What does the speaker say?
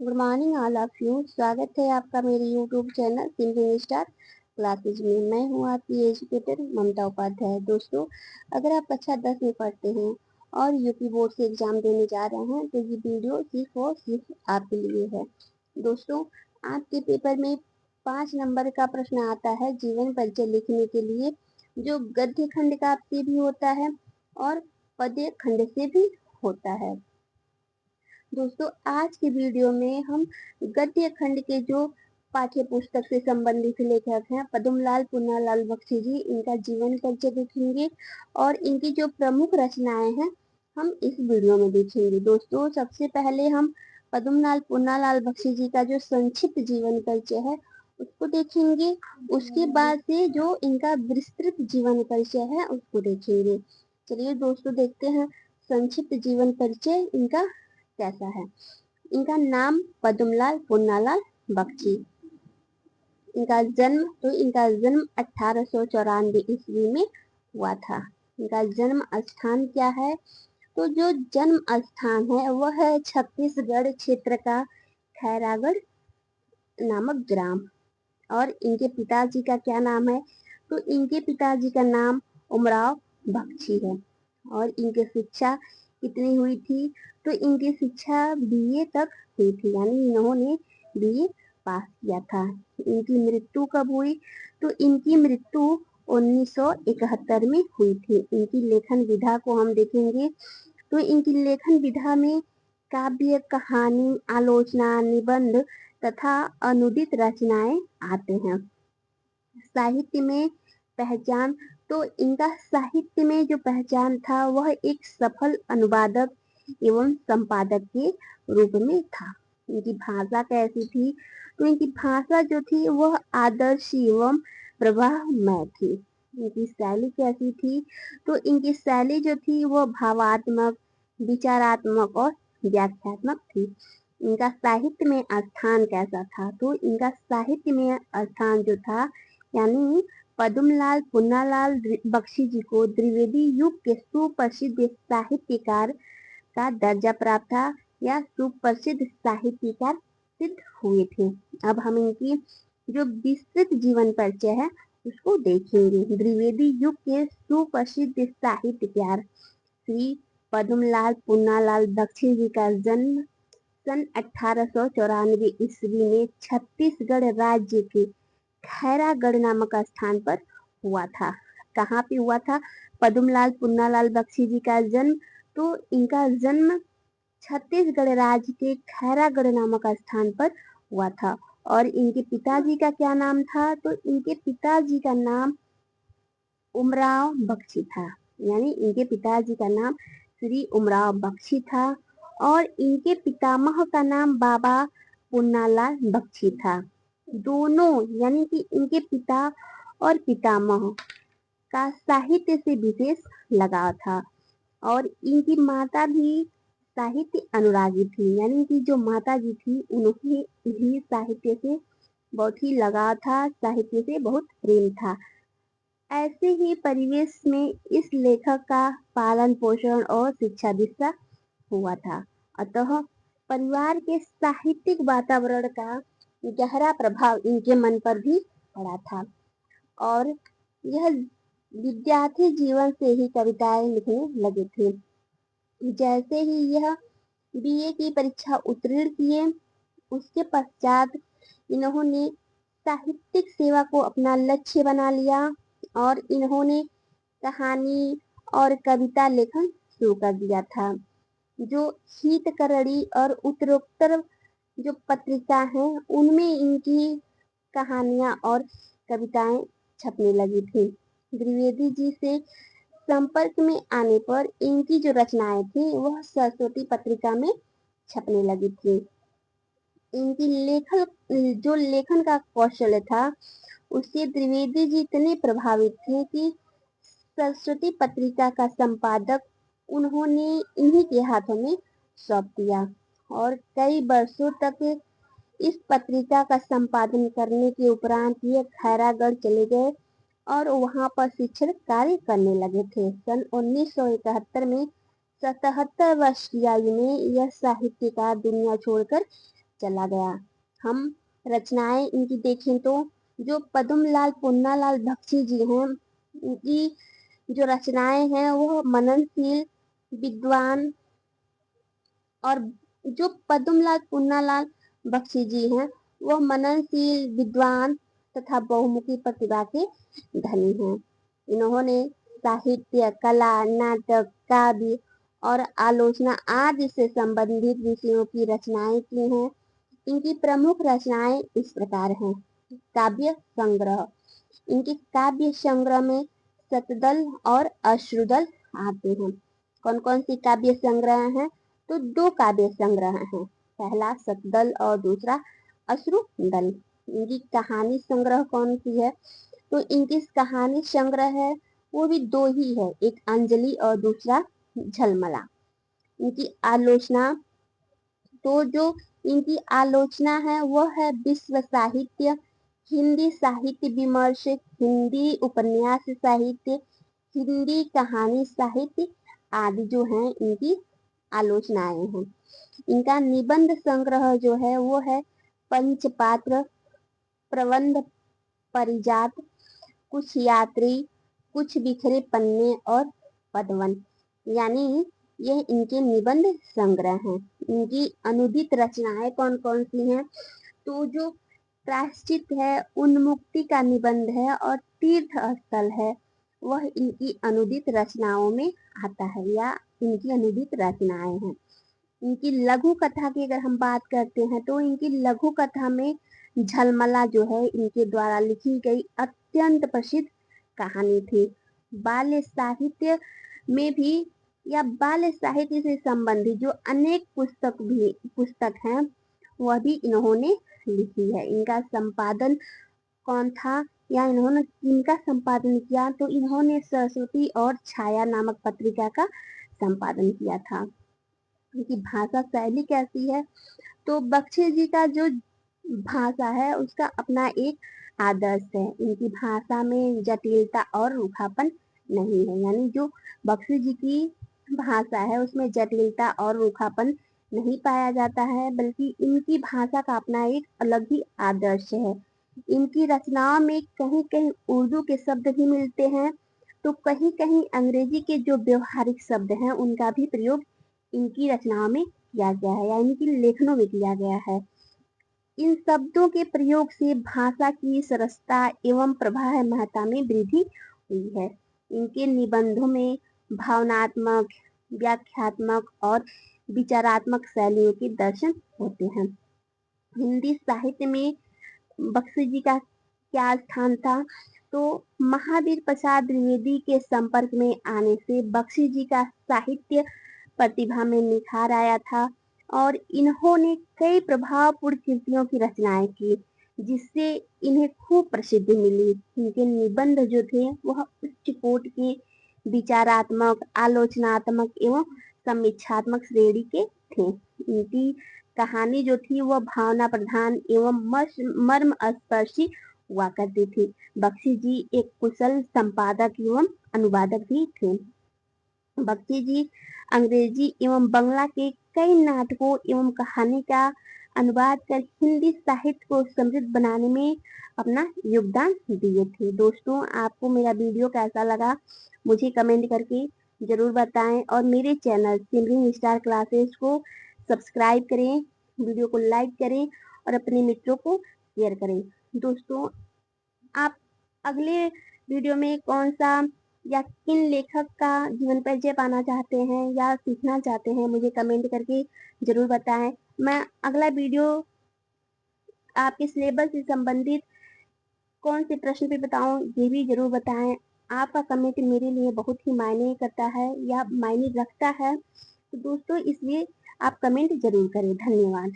Good morning all of you. स्वागत है आपका मेरे YouTube channel singing star classes में। मैं हूँ आपकी एजुकेटर ममता उपाध्याय। दोस्तों, अगर आप कक्षा 10 में पढ़ते हैं और यूपी बोर्ड से एग्जाम देने जा रहे हैं तो ये वीडियो सिर्फ और सिर्फ आपके लिए है। दोस्तों, आपके पेपर में 5 नंबर का प्रश्न आता है जीवन परिचय लिखने के लिए, जो गद्य खंड का से भी होता है और पद्य खंड से भी होता है। दोस्तों, आज की वीडियो में हम गद्य खंड के जो पाठ्य पुस्तक से संबंधित लेखक हैं पद्मलाल पुन्नालाल बख्शी जी, इनका जीवन परिचय देखेंगे और इनकी जो प्रमुख रचनाएं हैं हम इस वीडियो में देखेंगे। दोस्तों, सबसे पहले हम पद्मलाल पुन्नालाल बख्शी जी का जो संक्षिप्त जीवन परिचय है उसको देखेंगे। उसके बाद से जो इनका विस्तृत जीवन परिचय है उसको देखेंगे। चलिए दोस्तों, देखते हैं संक्षिप्त जीवन परिचय इनका कैसा है। इनका नाम पद्मलाल पुन्नालाल बख्शी। इनका जन्म 1894 ईस्वी में हुआ था। इनका जन्म स्थान क्या है? तो जो जन्म स्थान है वह है छत्तीसगढ़ क्षेत्र का खैरागढ़ नामक ग्राम। और इनके पिताजी का क्या नाम है? तो इनके पिताजी का नाम उमराव बख्शी है। और इनकी शिक्षा कितनी हुई थी? तो इनकी शिक्षा बीए तक हुई थी, यानी इन्होंने बीए पास किया था। इनकी मृत्यु कब हुई? तो इनकी मृत्यु 1971 में हुई थी। इनकी लेखन विधा को हम देखेंगे तो इनकी लेखन विधा में काव्य, कहानी, आलोचना, निबंध तथा अनुदित रचनाएं आते हैं। साहित्य में पहचान, तो इनका साहित्य में जो पहचान था वह एक सफल अनुवादक एवं संपादक के रूप में था। इनकी भाषा कैसी थी? तो इनकी भाषा जो थी वह आदर्श एवं प्रवाहमय थी। इनकी शैली कैसी थी? तो इनकी शैली जो थी वह भावात्मक, विचारात्मक और व्याख्यात्मक थी। इनका साहित्य में स्थान कैसा था? तो इनका साहित्य में स्थान जो था, यानी पद्मलाल पुन्नालाल बख्शी जी को द्विवेदी युग के सुप्रसिद्ध साहित्यकार का दर्जा प्राप्त था या सुप्रसिद्ध साहित्यकार सिद्ध हुए थे। अब हम इनकी जो विस्तृत जीवन परिचय है उसको देखेंगे। द्विवेदी युग के सुप्रसिद्ध साहित्यकार श्री पद्मलाल पुन्नालाल बख्शी जी का जन्म सन 1894 ईस्वी में छत्तीसगढ़ राज्य के खैरागढ़ नामक स्थान पर हुआ था। कहाँ पे हुआ था पद्मलाल पुन्नालाल बख्शी जी का जन्म? तो इनका जन्म छत्तीसगढ़ राज्य के खैरागढ़ नामक स्थान पर हुआ था। और इनके पिताजी का क्या नाम था? तो इनके पिताजी का नाम उमराव बख्शी था, यानी इनके पिताजी का नाम श्री उमराव बख्शी था। और इनके पितामह का नाम बाबा पुन्नालाल बख्शी था। दोनों, यानी कि इनके पिता और पितामह का साहित्य से विशेष लगाव था। और इनकी माता भी साहित्य अनुरागी थी, यानी कि जो माता जी थी उन्हें भी साहित्य से बहुत ही लगाव था, साहित्य से बहुत प्रेम था। ऐसे ही परिवेश में इस लेखक का पालन पोषण और शिक्षा दीक्षा हुआ था। अतः परिवार के साहित्यिक वातावरण का गहरा प्रभाव इनके मन पर भी पड़ा था। और यह विद्यार्थी जीवन से ही कविताएं लिखने लगे थे। जैसे ही यह बीए की परीक्षा उत्तीर्ण किए, उसके पश्चात इन्होंने साहित्यिक सेवा को अपना लक्ष्य बना लिया और इन्होंने कहानी और कविता लेखन शुरू कर दिया था। जो हितकरणी और उत्तरोत्तर जो पत्रिका हैं उनमें इनकी कहानियां और कविताएं छपने लगी थी। द्विवेदी जी से संपर्क में आने पर इनकी जो रचनाएं थी वह सरस्वती पत्रिका में छपने लगी थी। इनकी लेखन का कौशल था उससे द्विवेदी जी इतने प्रभावित थे कि सरस्वती पत्रिका का संपादक उन्होंने इन्हीं के हाथों में सौंप दिया। और कई वर्षों तक इस पत्रिका का संपादन करने के उपरांत ये खैरागढ़ चले गए और वहां पर शिक्षण कार्य करने लगे थे। सन 1971 में 77 वर्ष की आयु में यह साहित्यकार दुनिया छोड़कर चला गया। हम रचनाएं इनकी देखें तो जो पद्मलाल पुन्नालाल बख्शी जी हैं, इनकी जो रचनाएं हैं वो मननशील, विद्वान, और जो पद्मलाल पुन्नालाल बख्शी जी हैं वो मननशील, विद्वान तथा बहुमुखी प्रतिभा के धनी हैं। इन्होंने साहित्य, कला, नाटक, काव्य और आलोचना आदि से संबंधित विषयों की रचनाएं की हैं। इनकी प्रमुख रचनाएं इस प्रकार हैं। काव्य संग्रह, इनके काव्य संग्रह में शतदल और अश्रुदल आते हैं। कौन कौन सी काव्य संग्रह हैं? तो दो काव्य संग्रह हैं, पहला शतदल और दूसरा अश्रुदल। इनकी कहानी संग्रह कौन सी है? तो इनकी कहानी संग्रह है वो भी दो ही है, एक अंजलि और दूसरा झलमला। इनकी आलोचना, तो जो इनकी आलोचना है वह है विश्व साहित्य, हिंदी साहित्य विमर्श, हिंदी उपन्यास साहित्य, हिंदी कहानी साहित्य आदि जो हैं इनकी आलोचनाएं हैं। इनका निबंध संग्रह जो है वो है पंचपात्र, प्रबंध परिजात, कुछ यात्री, कुछ बिखरे पन्ने और पदवन, यानी यह इनके निबंध संग्रह हैं। इनकी अनुदित रचनाएं कौन कौन सी हैं? तो जो प्रायश्चित है, उन्मुक्ति का निबंध है और तीर्थ स्थल है, वह इनकी अनुदित रचनाओं में आता है या इनकी अनुदित रचनाएं हैं। इनकी लघु कथा की अगर हम बात करते हैं तो इनकी लघु कथा में झलमला जो है इनके द्वारा लिखी गई अत्यंत प्रसिद्ध कहानी थी। बाल्य साहित्य में भी या बाल्य साहित्य से संबंधित जो अनेक पुस्तक हैं वह भी इन्होंने लिखी है। इनका संपादन कौन था या इन्होंने किनका संपादन किया? तो इन्होंने सरस्वती और छाया नामक पत्रिका का संपादन किया था। इनकी भाषा शैली कैसी है? तो बख्शी जी का जो भाषा है उसका अपना एक आदर्श है। इनकी भाषा में जटिलता और रूखापन नहीं है, यानी जो बख्शी जी की भाषा है उसमें जटिलता और रूखापन नहीं पाया जाता है, बल्कि इनकी भाषा का अपना एक अलग ही आदर्श है। इनकी रचनाओं में कहीं कहीं उर्दू के शब्द भी मिलते हैं, तो कहीं कहीं अंग्रेजी के जो व्यवहारिक शब्द हैं उनका भी प्रयोग इनकी रचनाओं में किया गया है या इनकी लेखनों में किया गया है। इन शब्दों के प्रयोग से भाषा की सरसता एवं प्रवाह महत्ता में वृद्धि हुई है। इनके निबंधों में भावनात्मक, व्याख्यात्मक और विचारात्मक शैलियों के दर्शन होते हैं। हिंदी साहित्य में बख्शी जी का क्या स्थान था? तो महावीर प्रसाद द्विवेदी के संपर्क में आने से बख्शी जी का साहित्य प्रतिभा में निखार आया था और इन्होंने कई प्रभावपूर्ण कृतियों की रचनाएं की, जिससे इन्हें खूब प्रसिद्धि मिली। इनके निबंध जो थे वह उच्च कोटि के विचारात्मक, आलोचनात्मक एवं समीक्षात्मक श्रेणी के थे। इनकी कहानी जो थी वह भावना प्रधान एवं मर्म स्पर्शी हुआ करती थी। बख्शी जी एक कुशल संपादक एवं अनुवादक भी थे। बख्शी जी अंग्रेजी एवं बंगला के कई नाटकों एवं कहानी का अनुवाद कर हिंदी साहित्य को समृद्ध बनाने में अपना योगदान दिए थे। दोस्तों, आपको मेरा वीडियो कैसा लगा मुझे कमेंट करके जरूर बताएं और मेरे चैनल सिमरन स्टार क्लासेस को सब्सक्राइब करें, वीडियो को लाइक करें और अपने मित्रों को शेयर करें। दोस्तों, आप अगले वीडियो में कौन सा या किन लेखक का जीवन परिचय पाना चाहते हैं या सीखना चाहते हैं मुझे कमेंट करके जरूर बताएं। मैं अगला वीडियो आपके सिलेबस से संबंधित कौन से प्रश्न पे बताऊं ये भी जरूर बताएं। आपका कमेंट मेरे लिए बहुत ही मायने करता है या मायने रखता है, तो दोस्तों इसलिए आप कमेंट जरूर करें। धन्यवाद।